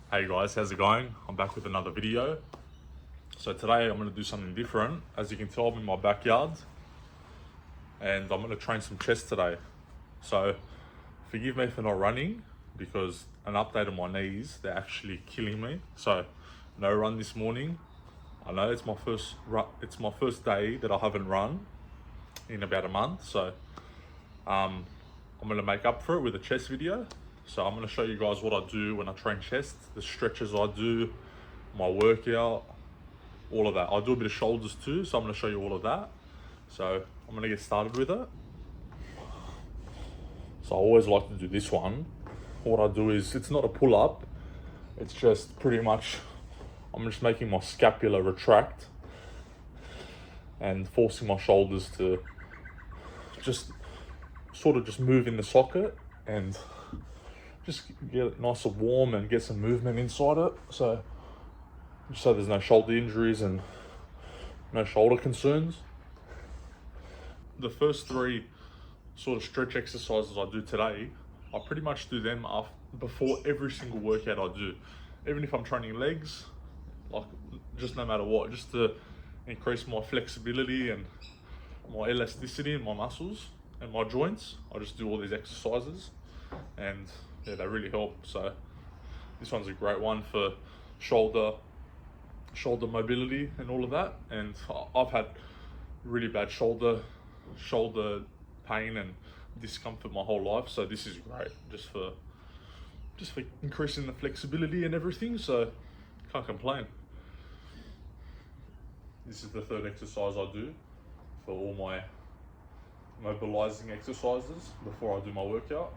Hey guys, how's it going? I'm back with another video. So today I'm going to do something different. As you can tell, I'm in my backyard and I'm going to train some chest today. So forgive me for not running because an update on my knees, they're actually killing me. So no run this morning. I know it's my first day that I haven't run in about a month. So I'm going to make up for it with a chest video. So I'm going to show you guys what I do when I train chest, the stretches I do, my workout, all of that. I do a bit of shoulders too, so I'm going to show you all of that. So I'm going to get started with it. So I always like to do this one. What I do is, it's not a pull-up, it's just pretty much, I'm just making my scapula retract and forcing my shoulders to just sort of just move in the socket and just get it nice and warm and get some movement inside it, so there's no shoulder injuries and no shoulder concerns. The first three sort of stretch exercises I do today, I pretty much do them before every single workout I do. Even if I'm training legs, like just no matter what, just to increase my flexibility and my elasticity in my muscles and my joints, I just do all these exercises and yeah, they really help. So this one's a great one for shoulder mobility and all of that. And I've had really bad shoulder pain and discomfort my whole life, so this is great just for increasing the flexibility and everything, so can't complain. This is the third exercise I do for all my mobilizing exercises before I do my workout.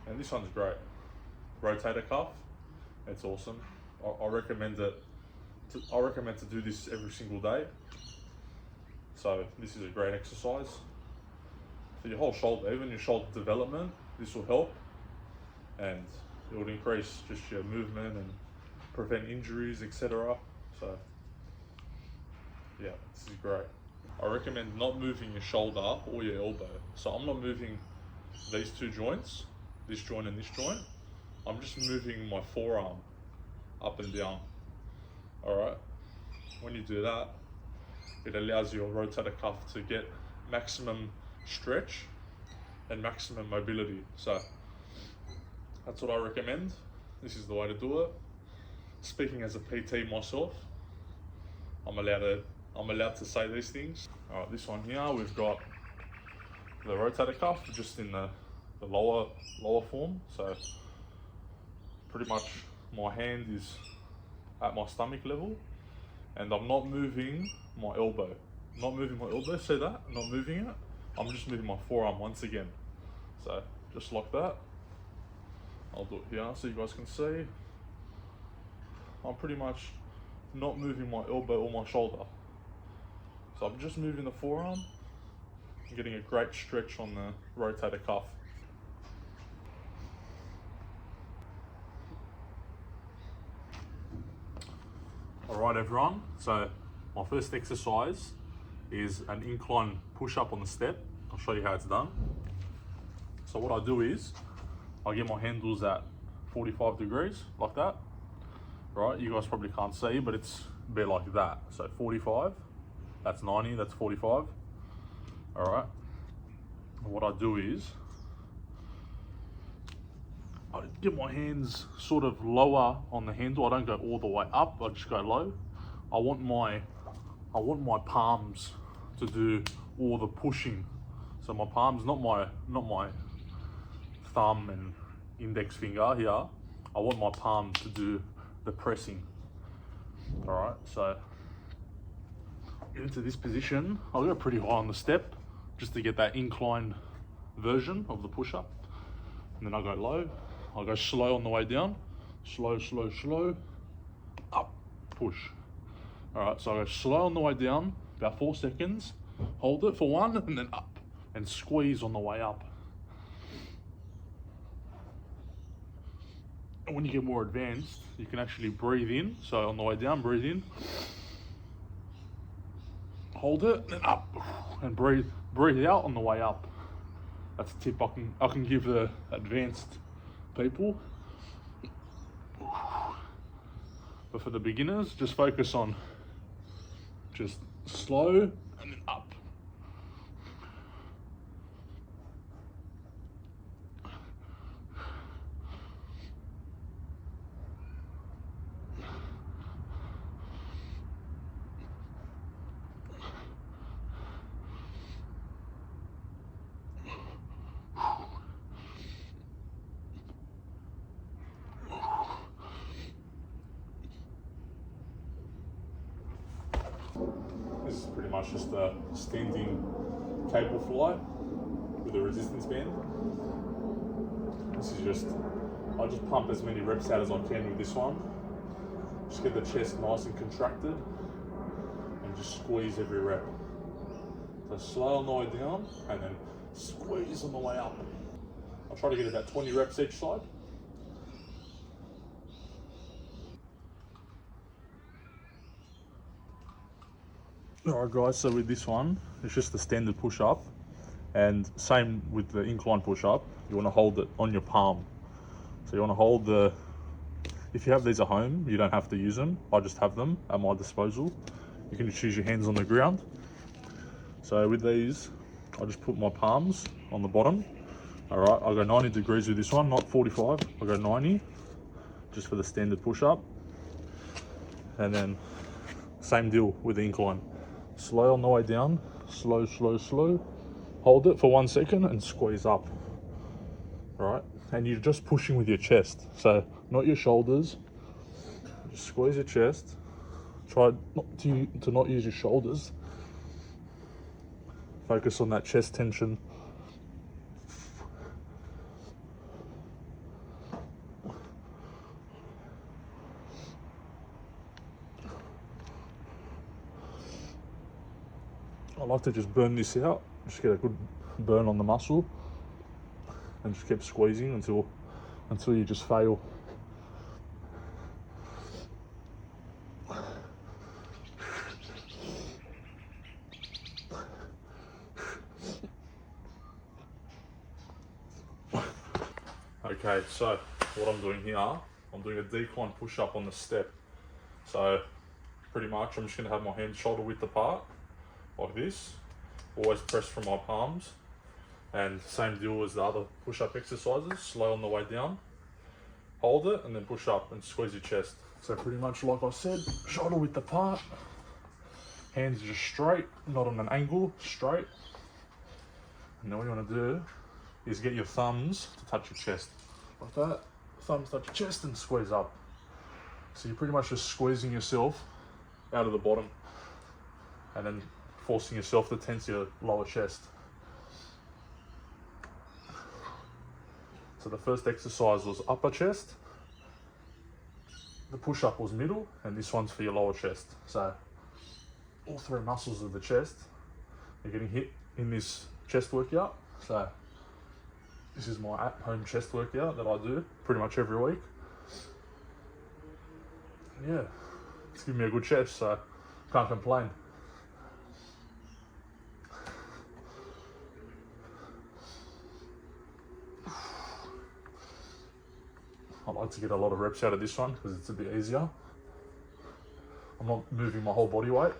And this one's great. Rotator cuff, it's awesome. I recommend to do this every single day. So this is a great exercise for your whole shoulder, even your shoulder development. This will help, and it will increase just your movement and prevent injuries, etc. So yeah, this is great. I recommend not moving your shoulder or your elbow. So I'm not moving these two joints, this joint and this joint. I'm just moving my forearm up and down. All right. When you do that, it allows your rotator cuff to get maximum stretch and maximum mobility. So that's what I recommend. This is the way to do it. Speaking as a PT myself, I'm allowed to say these things. All right, this one here, we've got the rotator cuff just in the lower form. So pretty much my hand is at my stomach level and I'm not moving my elbow. See that? I'm not moving it. I'm just moving my forearm once again. So just like that. I'll do it here so you guys can see. I'm pretty much not moving my elbow or my shoulder. So I'm just moving the forearm and getting a great stretch on the rotator cuff. Alright everyone, so my first exercise is an incline push-up on the step. I'll show you how it's done. So what I do is, I get my handles at 45 degrees, like that. Right, you guys probably can't see, but it's a bit like that. So 45, that's 90, that's 45. Alright, what I do is, I get my hands sort of lower on the handle. I don't go all the way up, I just go low. I want my palms to do all the pushing. So my palms, not my thumb and index finger here. I want my palm to do the pressing. All right, so get into this position. I'll go pretty high on the step just to get that incline version of the push-up. And then I'll go low. I'll go slow on the way down. Slow, up, push. All right, so I go slow on the way down, about 4 seconds, hold it for 1, and then up, and squeeze on the way up. And when you get more advanced, you can actually breathe in. So on the way down, breathe in, hold it, and then up, and breathe out on the way up. That's a tip I can give the advanced people. But for the beginners, just focus on just slow and then up. This is pretty much just a standing cable fly with a resistance band. This is just, I just pump as many reps out as I can with this one. Just get the chest nice and contracted and just squeeze every rep. So slow on the way down and then squeeze on the way up. I'll try to get about 20 reps each side. Alright guys, so with this one, it's just the standard push-up, and same with the incline push-up, you want to hold it on your palm. So you want to hold the, if you have these at home, you don't have to use them, I just have them at my disposal. You can just use your hands on the ground. So with these, I just put my palms on the bottom. Alright, I'll go 90 degrees with this one, not 45, I'll go 90, just for the standard push-up. And then, same deal with the incline. Slow on the way down, slow, slow, slow. Hold it for 1 second and squeeze up. Right? And you're just pushing with your chest. So, not your shoulders. Just squeeze your chest. Try not to not use your shoulders. Focus on that chest tension. I like to just burn this out, just get a good burn on the muscle and just keep squeezing until you just fail. Okay, so what I'm doing here, I'm doing a decline push-up on the step. So pretty much I'm just going to have my hands shoulder width apart, like this, always press from my palms, and same deal as the other push-up exercises, slow on the way down, hold it and then push up and squeeze your chest. So pretty much like I said, shoulder width apart, hands just straight, not on an angle, straight. And then what you want to do is get your thumbs to touch your chest, like that, thumbs touch your chest and squeeze up. So you're pretty much just squeezing yourself out of the bottom and then forcing yourself to tense your lower chest. So the first exercise was upper chest, the push-up was middle, and this one's for your lower chest. So all three muscles of the chest are getting hit in this chest workout. So this is my at-home chest workout that I do pretty much every week. Yeah, it's giving me a good chest, so can't complain. I like to get a lot of reps out of this one because it's a bit easier. I'm not moving my whole body weight.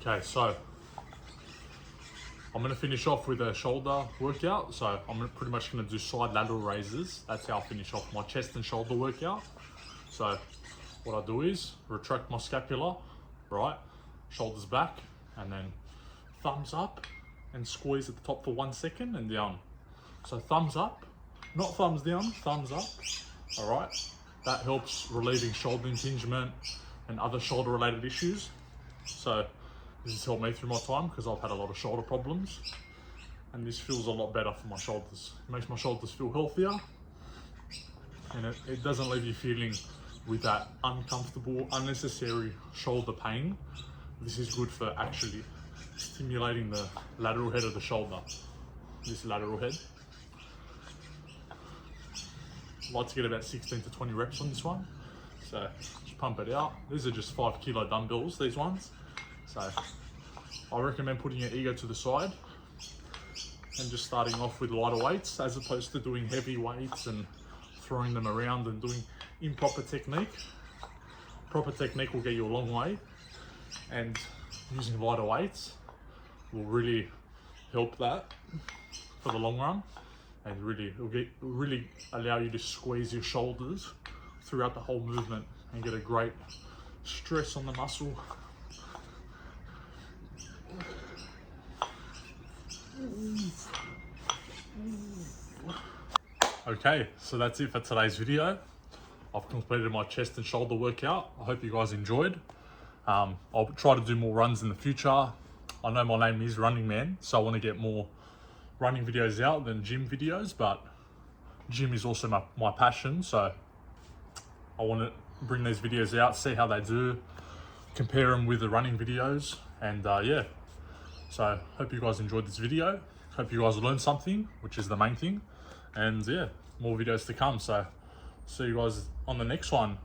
Okay, so I'm going to finish off with a shoulder workout. So I'm pretty much going to do side lateral raises. That's how I finish off my chest and shoulder workout. So what I do is retract my scapula, right, shoulders back, and then thumbs up and squeeze at the top for 1 second and down. So thumbs up, not thumbs down, thumbs up, all right? that helps relieving shoulder impingement and other shoulder related issues. So this has helped me through my time because I've had a lot of shoulder problems, and this feels a lot better for my shoulders. It makes my shoulders feel healthier, and it doesn't leave you feeling with that uncomfortable, unnecessary shoulder pain. This is good for actually stimulating the lateral head of the shoulder, this lateral head. I like to get about 16 to 20 reps on this one. So just pump it out. These are just 5 kilo dumbbells, these ones. So I recommend putting your ego to the side and just starting off with lighter weights as opposed to doing heavy weights and throwing them around and doing improper technique. Proper technique will get you a long way, and using lighter weights will really help that for the long run, and it'll really allow you to squeeze your shoulders throughout the whole movement and get a great stress on the muscle. Okay, so that's it for today's video. I've completed my chest and shoulder workout. I hope you guys enjoyed. I'll try to do more runs in the future. I know my name is Running Man, so I want to get more running videos out than gym videos, but gym is also my passion, so I want to bring these videos out, see how they do, compare them with the running videos, and yeah. So hope you guys enjoyed this video. Hope you guys learned something, which is the main thing. And yeah, more videos to come. So see you guys on the next one.